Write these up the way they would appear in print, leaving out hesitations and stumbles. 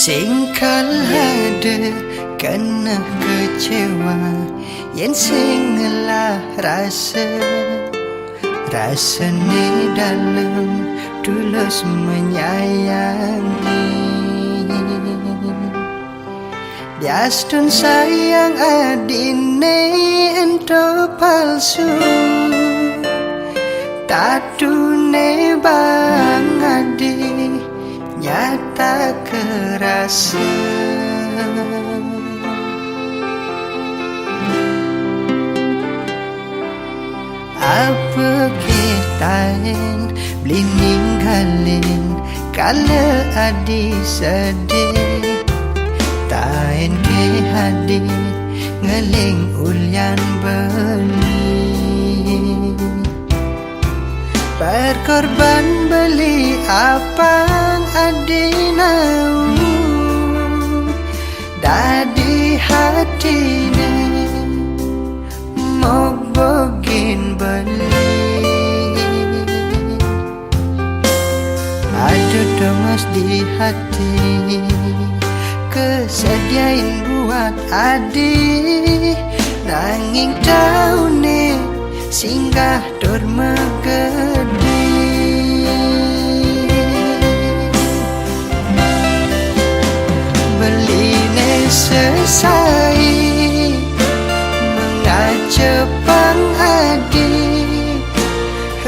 Singkal hade kena kecewa yen sing ngelah rasa ni dalam tulus menyayangi. Biastun sayang adine ento palsu, tatune bang adi nyata kerasa. Apa kitain beli ninggalin kala adi sedih, tain ke hadi ngeling ulyan beli. Berkorban beli apang adinau dadi hatine mau bogin beli. Ada demas di hati kesediain buat adi, nanging taune singgah dur megedi. Beline selesai mengacepang adi,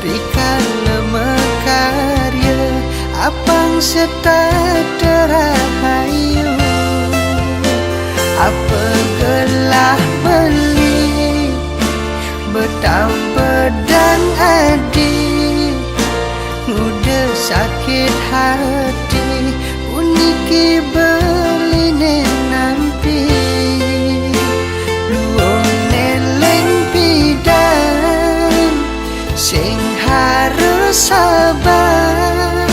rikan lemekarya apang serta terahayu. Apa gelah beli betang pedang adi, udah sakit hati uniki beline nampi. Luong neleng pidan sing harus sabar,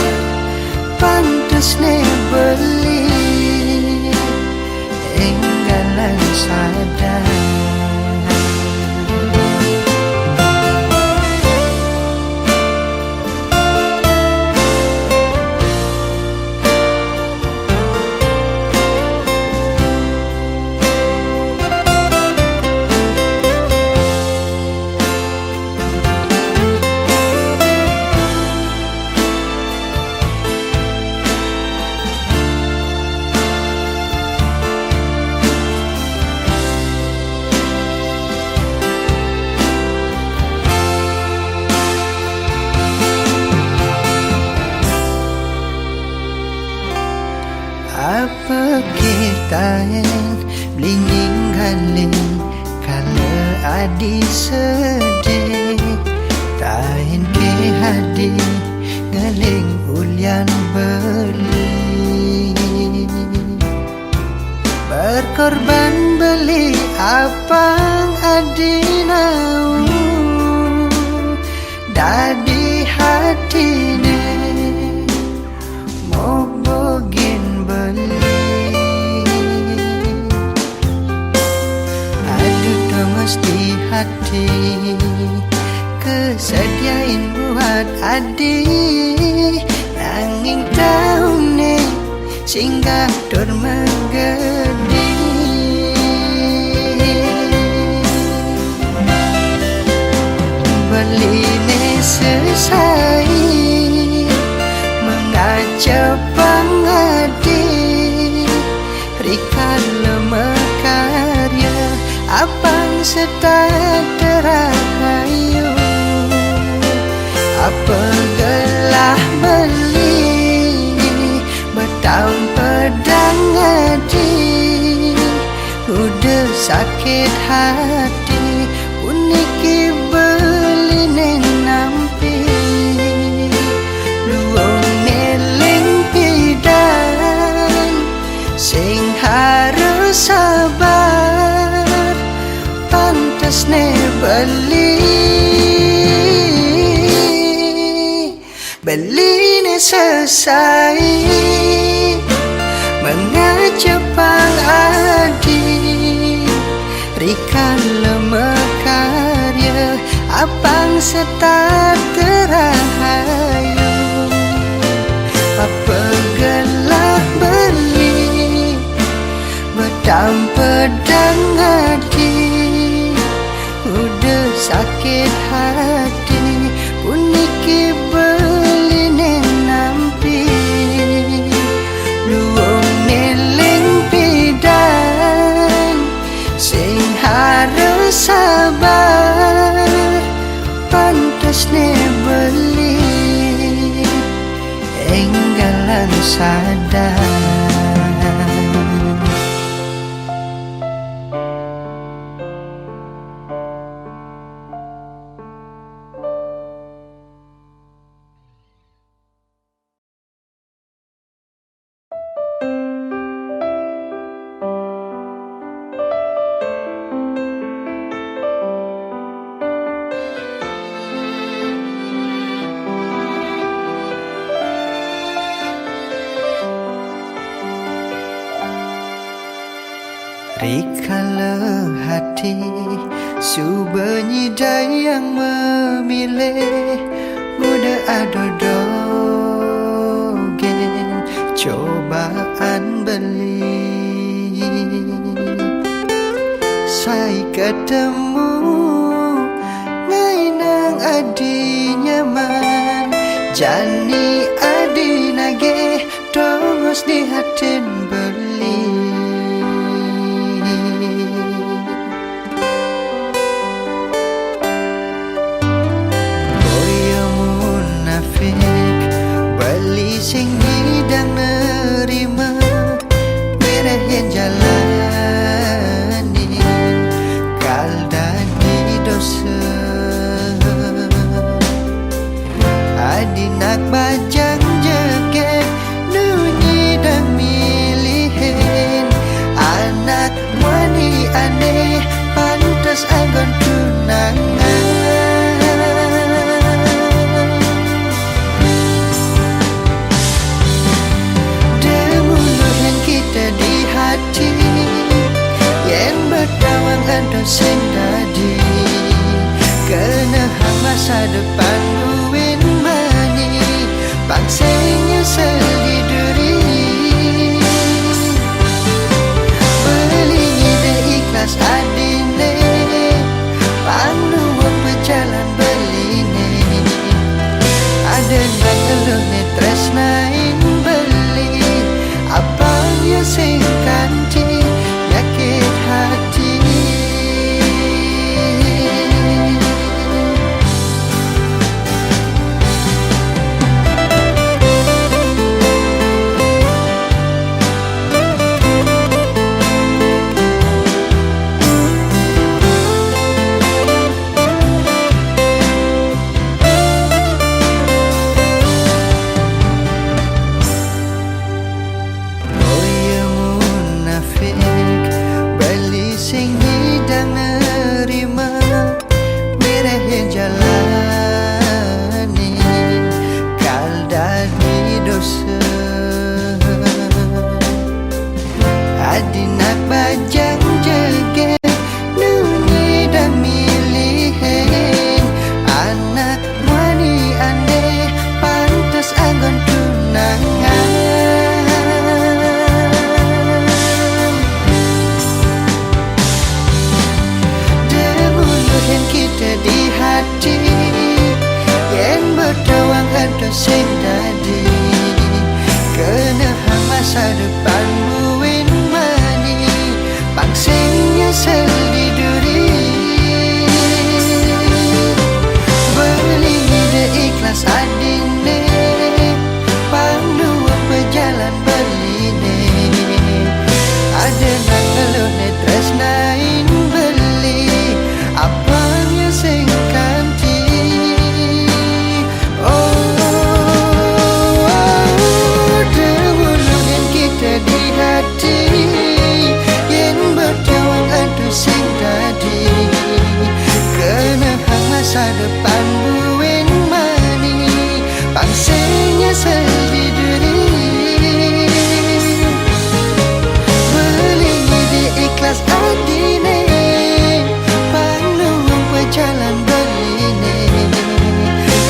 pantes ne beli enggalan sadar. Apa kitain beli ninggalin kala adi sedih, tain ke hadi ngeling ulyan beli. Berkorban beli apang adinau dadi hatine mau bogin beli. Ada demas di hati kesediain buat adi, nanging taune singgah dur megedi. Beline selesai mengacepang adi, rikan lemekarya apang serta terahayu. Apa gelah beli betang pedang adi, udah sakit hati uniki beline nampi. Luong neleng pidan sing harus sabar, pantes ne beli. Beline selesai mengacepang adi, rikan lemekarya apang serta terahayu. Apa gelah beli sadar. Rikalah hati subanyidai yang memilih muda adodogen cobaan beli. Saya ketemu ngainang adi nyaman jani adi nage dongos di hatin beli. Beli sing hidang nerima merah yang jalani kaldani dosa adinak bajang jeget nunyi dan milihin anak wani aneh pantas anggon tunangan. Sing tadi kena hang masa depan buin mani bangsanya seliduri beli ide ikhlas adine pangluang berjalan beline ada nang ngeluh ne tresnain beli apa yang sing kanti nyakit hati. Sing hidang nerima merah yang jalani kaldani dosa adinak bajang jeget nunyi dan milihin anak wani aneh pantas anggon tunangan. Kita di hati yang berdawang ada sing tadi kena hang masa depan buin mani bangsingnya seliduri beli ide ikhlas adine panduan berjalan beline ada nang ngeluh ne tresnain beli apa sing kanti dewulungan kita di hati yang berjawab aduh sing tadi kena hang masa depan buin mani bangsanya seliduri beli ide ikhlas adine jalan beline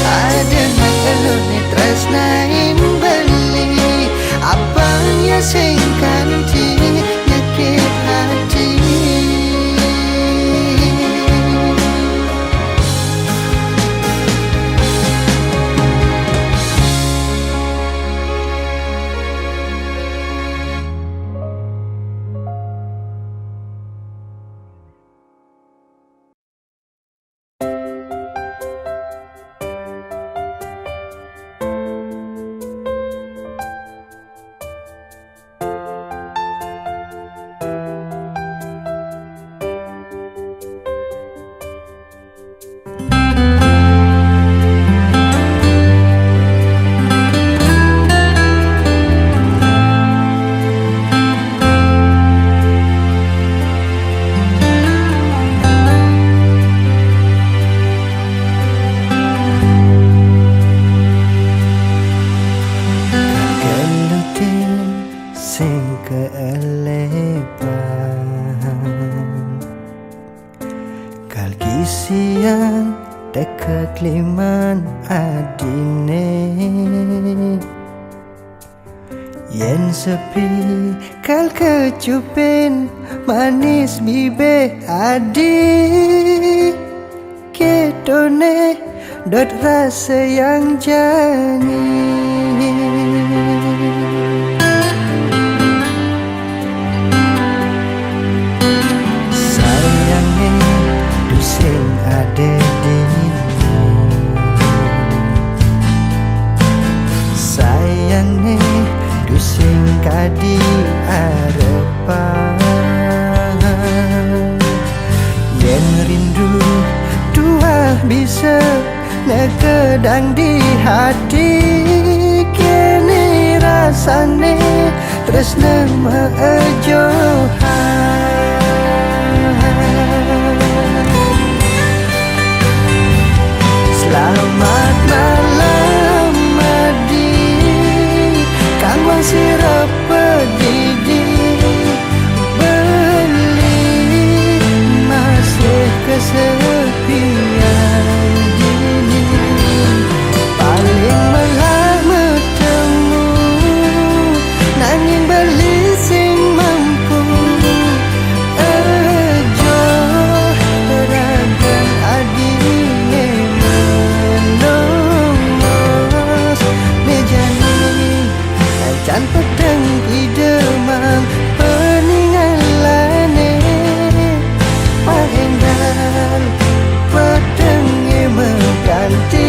ada nang ngeluh ne tresnain beli apanya sing kanti nyakit hati. Yen sepi kal kecupin manis bibe adi ketone dot rasa yang jani. Sayangnya dusing ade dini, sayangnya dusing kadi arepan. Yen rindu dua bisa nekedang di hati, kini rasane tresna meejohan. Selamat malam Madi, kang wong sirap pedidi beli masih kesepian dini. Paling malah metemu nanging beli sing mampu ejo ragan adine menomos mejani acan pedang idemang peninggalane pahendal pedangnya mengganti.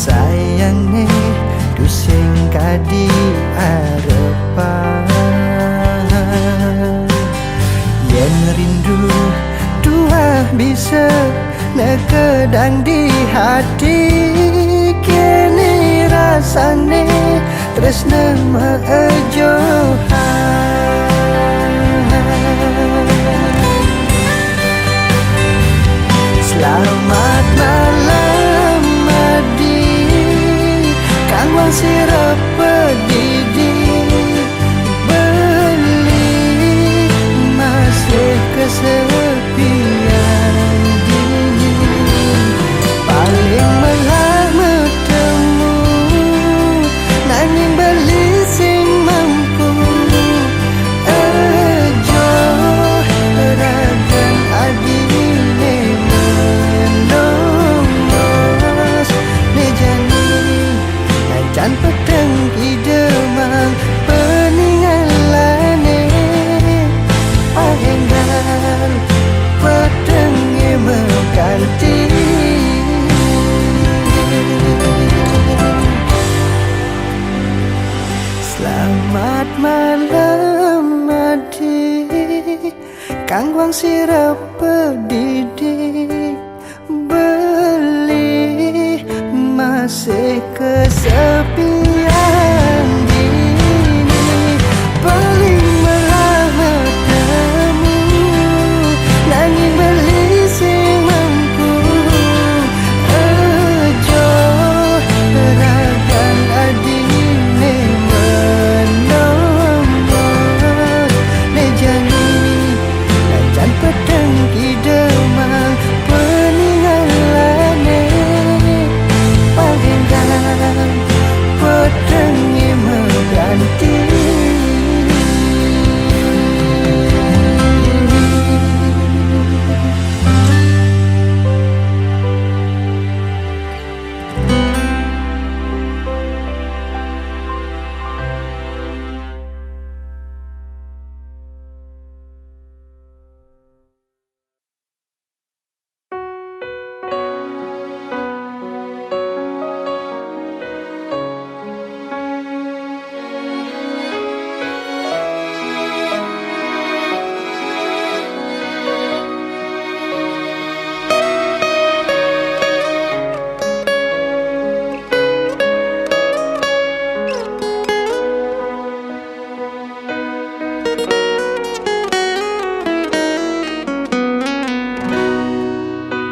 Sayangnya dusing kadi arepan. Yen rindu dua bisa nekedang di hati, kini rasane tresna meejohan. Selamat malam Madi, kang wong sirap pedidi beli masih kesepian dini. Paling malah metemu nanging beli sing mampu ejo ragan adine menomos mejani acan pedang idemang peninggalane pahendal pedangnya mengganti. Selamat malam Madi, kang wong sirap pedidi beli masih kesepian dini. Paling malah metemu nanging beli sing mampu ejo ragan adine menomos mejani acan pedang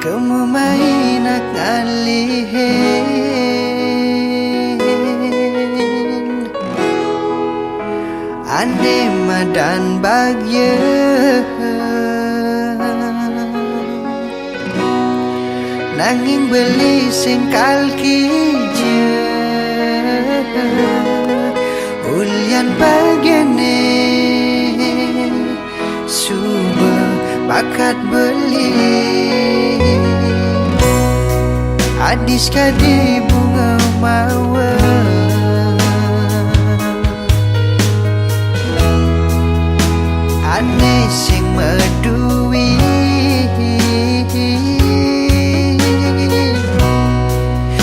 Kamu mainak ngalihin ane madan bagye nanging beli sing kalkije ulyan bagiane suba bakat beli adis kadi bunga mawar ane sing medui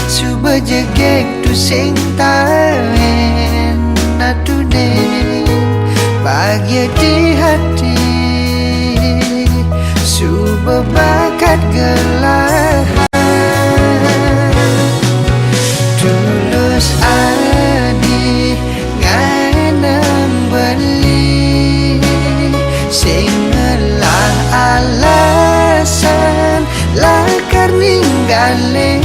suba jegek tu sing taen natune bahagia di hati suba bakat gelahan tulus adi nganang beli sing ngelah alasan lakar ninggalin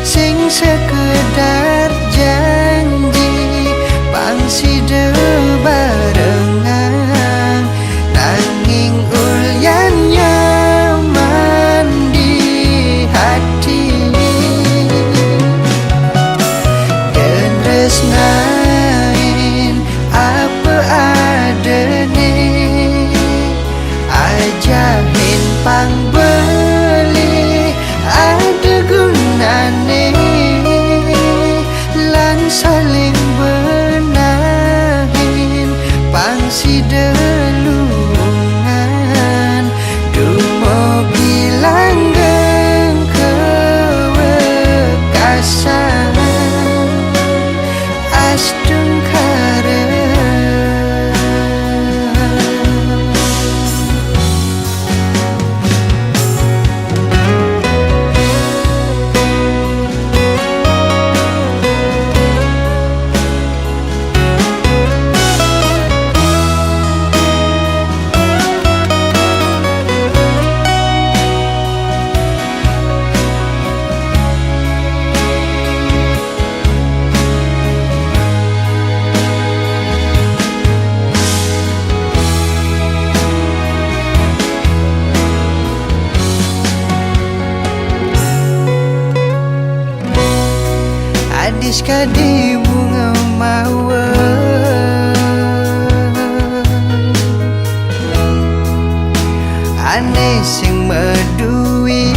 sing sekedar janji pangsi barengan nanging ulyan nyaman di hati dan resnain apa adane ajahin pang beli ada gunane lan saling benahin pangsi delungan dumogi langgeng kewekasan astung adis kadi bunga mawar ane sing medui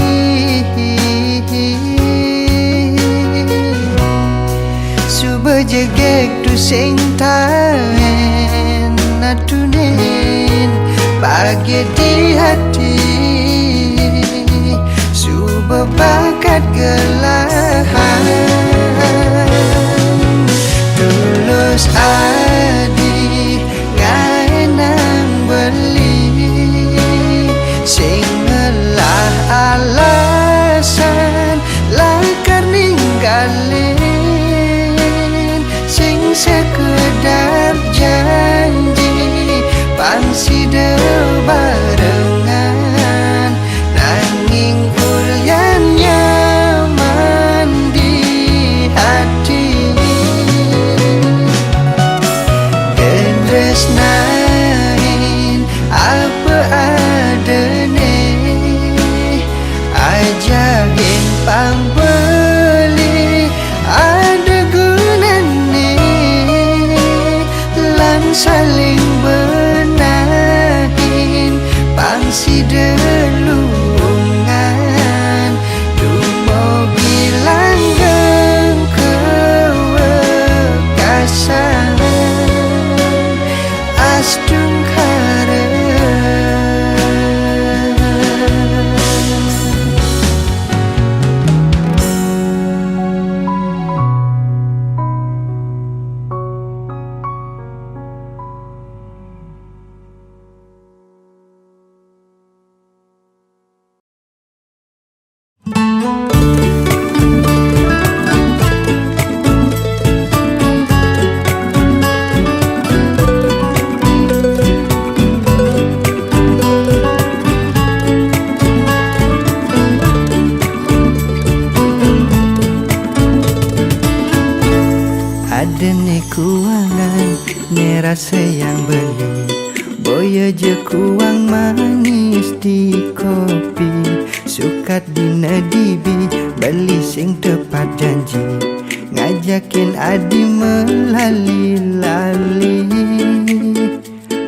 suba jegek tu sing taen natunin bahagia di hati suba bakat gelahan tulus adi nganang beli sing ngelah alasan lakar ninggalin sing sekedar janji pangsi barengan nanging ulyan nyaman rasa yang bening, boya je kuang manis di kopi. Sukat dina dibi, beli sing tepat janji, ngajakin adi melali-lali.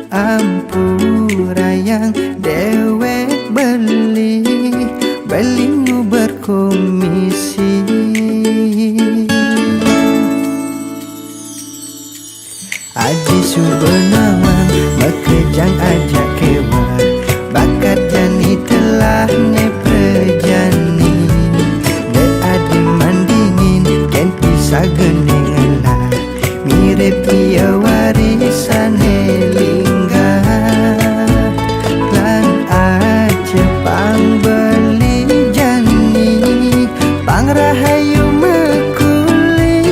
Ampura yang dewek beli, belimu berkomisi. Aji subenawan, mekejang ajak kewa, bakat jani telah ne prejani. De adi mandingin, ken pisah gendengan lah, mirip ia warisan lingga. Lan aja pang beli jani, pang rahayu mekuli.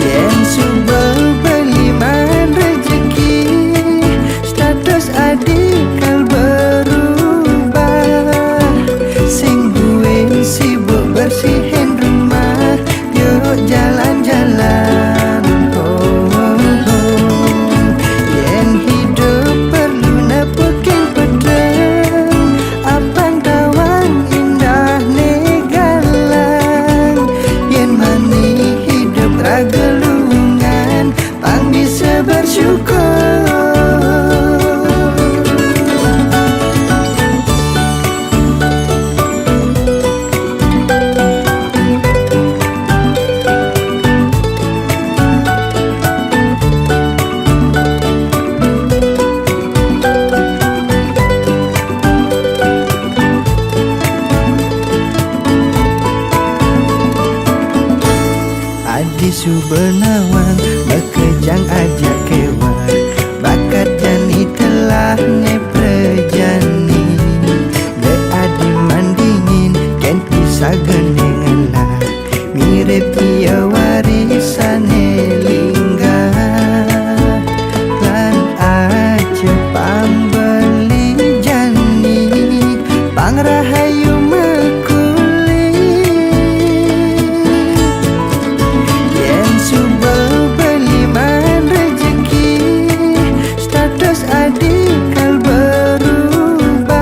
Yen subel beli man rezeki, status adikal berubah. Sing duwe sibuk bersihin rumah, yuk jalan-jalan. Yen hidup perlu nepukin pedang, abang dawang indah negalang. Yen mani hidup ragelungan, pang bisa bersyukur. Adi subenawang, bekejang ajak kewa, bakat jani telah ne prejani. De adi mandingin, ken pisah gendengan lah, mirip ia warisan lingga. Lan aja pang beli jani, pang rahayu mekuli. Yen subel beli man rezeki, status adikal berubah.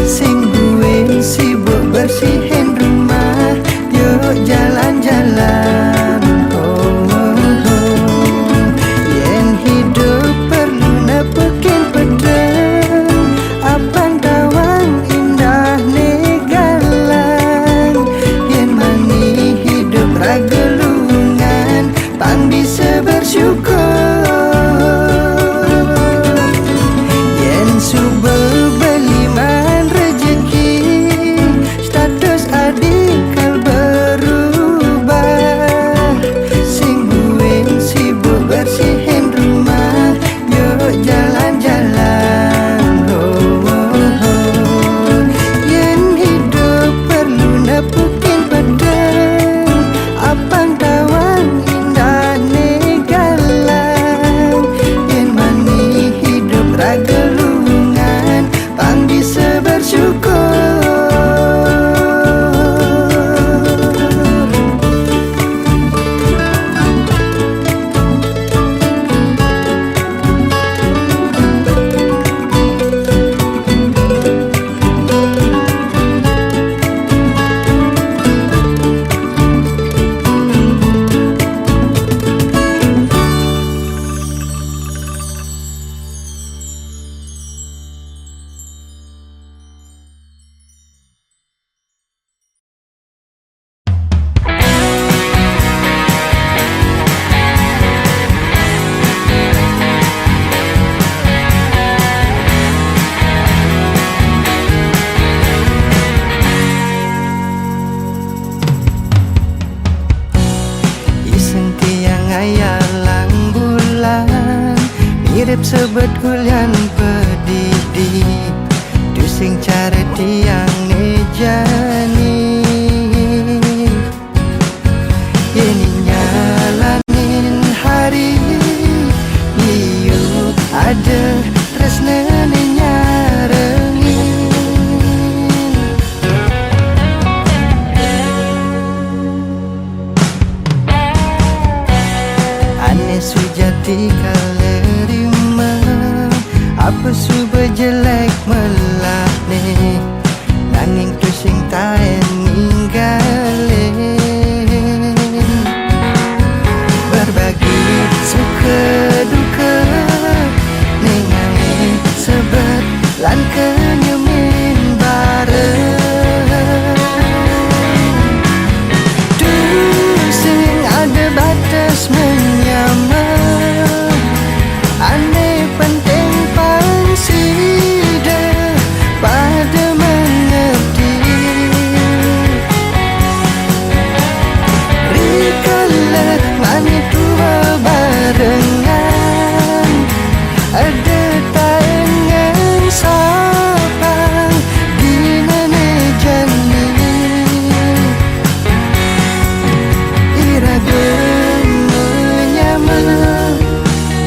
Sing duwe sibuk bersihin rumah, yuk jalan-jalan. Yen hidup perlu nepukin pedang, abang dawang indah negalang. Yen mani hidup ragelungan, pang bisa bersyukur. Yen subel beli man rezeki, status adikal berubah. Sing duwe sibuk bersihin rumah, yuk jalan-jalan. Yen hidup perlu nepukin pedang, abang dawang indah negalang. Yen mani hidup ragelungan, pang bisa bersyukur. Iseng tiang ayalang bulan, mirip sebet hulian pedidi. Dusing cara tiang nejani, ini nyalanin hari. Iyo ada tresnane nyarengin. sejati kalerima apa su berjelek melakne nanging tu sing taen ninggalin berbagi suka duka nengai sebet lan kenyemin bareng tu sing ada batas menyamar aneh penting pansida pada mengerti rikalah mani tua barengan ada tangan sapang gimana jani iraga menyamar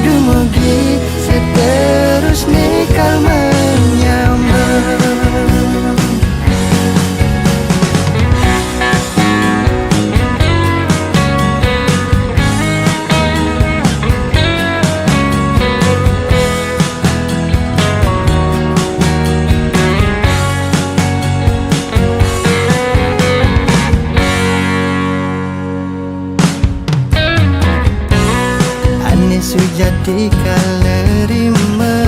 dumugi seterusnya kal menyamar. Sujati kalerima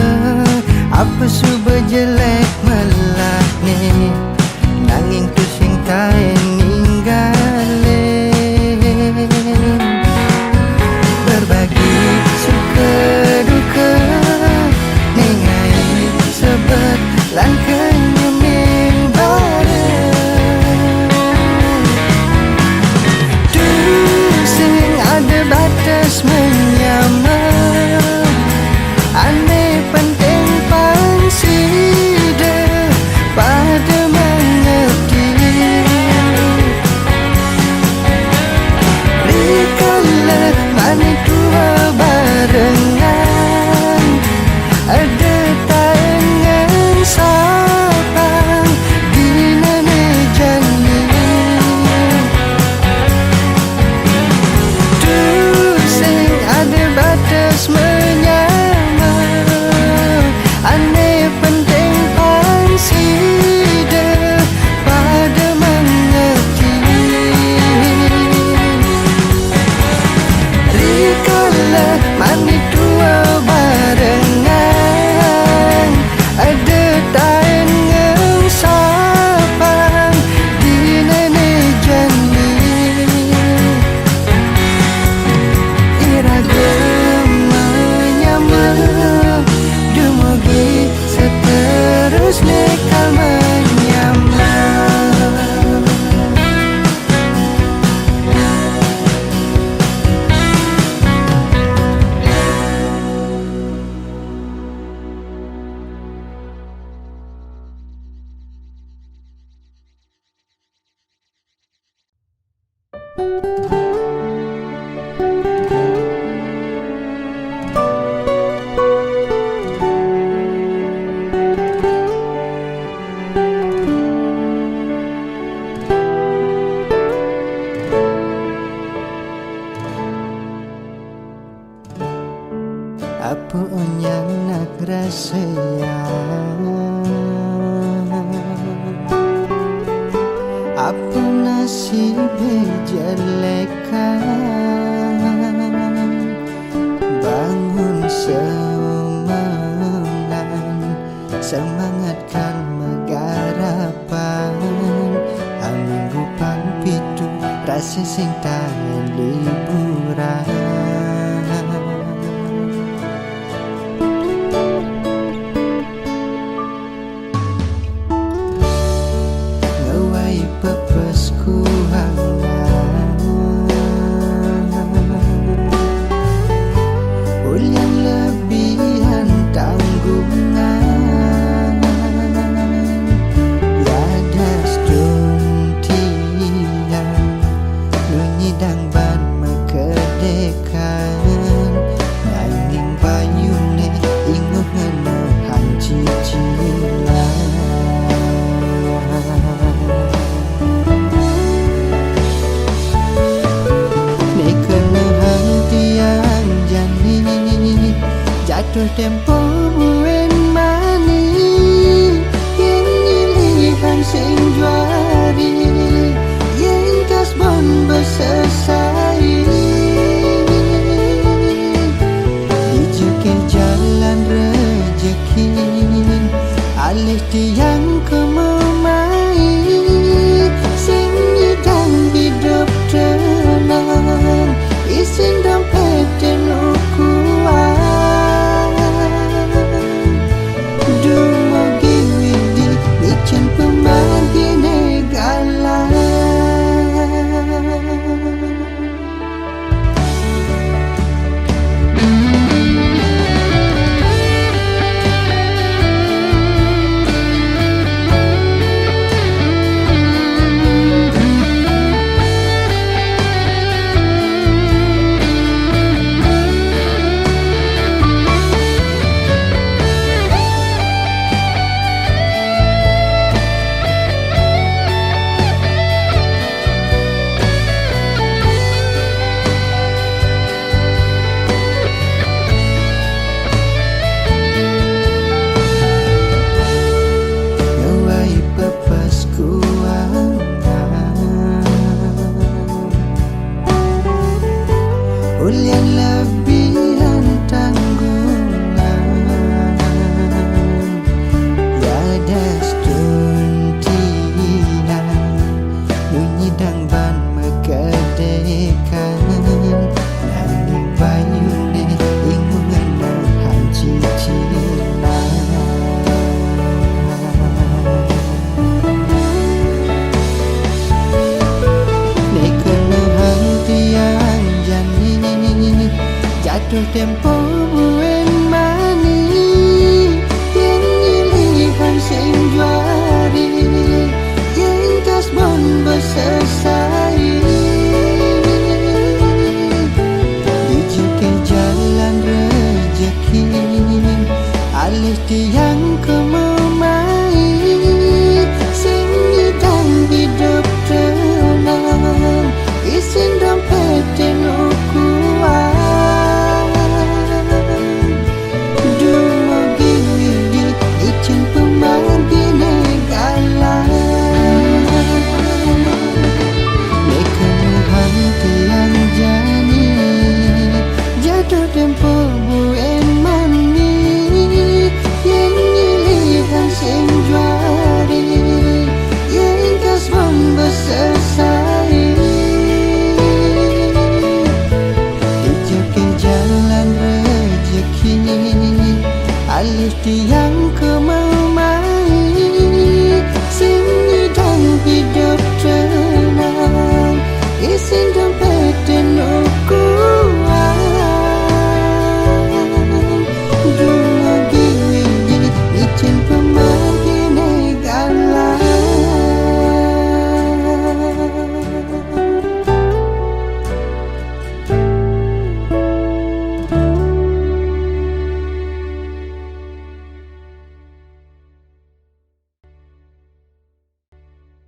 apa su berjelek melakne nanging tu sing taen ninggalin berbagi suka duka nengai sebet lan kenyemin bareng tu sing ada batas menyamar aneh penting pansida pada mengerti rikalah mani tua barengan ada tangan sapang gimana jani tu sing ada batas menyamar aneh penting pansida pada mengerti rikalah mani tua barengan ada tangan sapang gimana jani iraga menyamar dumugi seterusnya kal menyamar. Apa yang nak rasanya apa nasib jelekan bangun semangatkan megarapan angin gupang pitu rasa sing tangan liburan pepesku hangat ulian lebihan tanggungan yadas tuntian lunyi dang ban mekedek tempo buen mani yang ilihan sing juari yang kasbon bersesai dijuke jalan rezeki alih tiang kememai sing nyidang hidup tenang isin dompet penuh kuat dumugi widi licin pemadi negala ulian lebihan tanggungan tiada stuntian bunyi dangban mekedekan nanging bayune ingungan nahan cicilan nekenahan tiang jani jatuh tempo buen mani yang ilihan sing juari yang kasbon bersesai dijuke jalan rezeki alih tiang kemana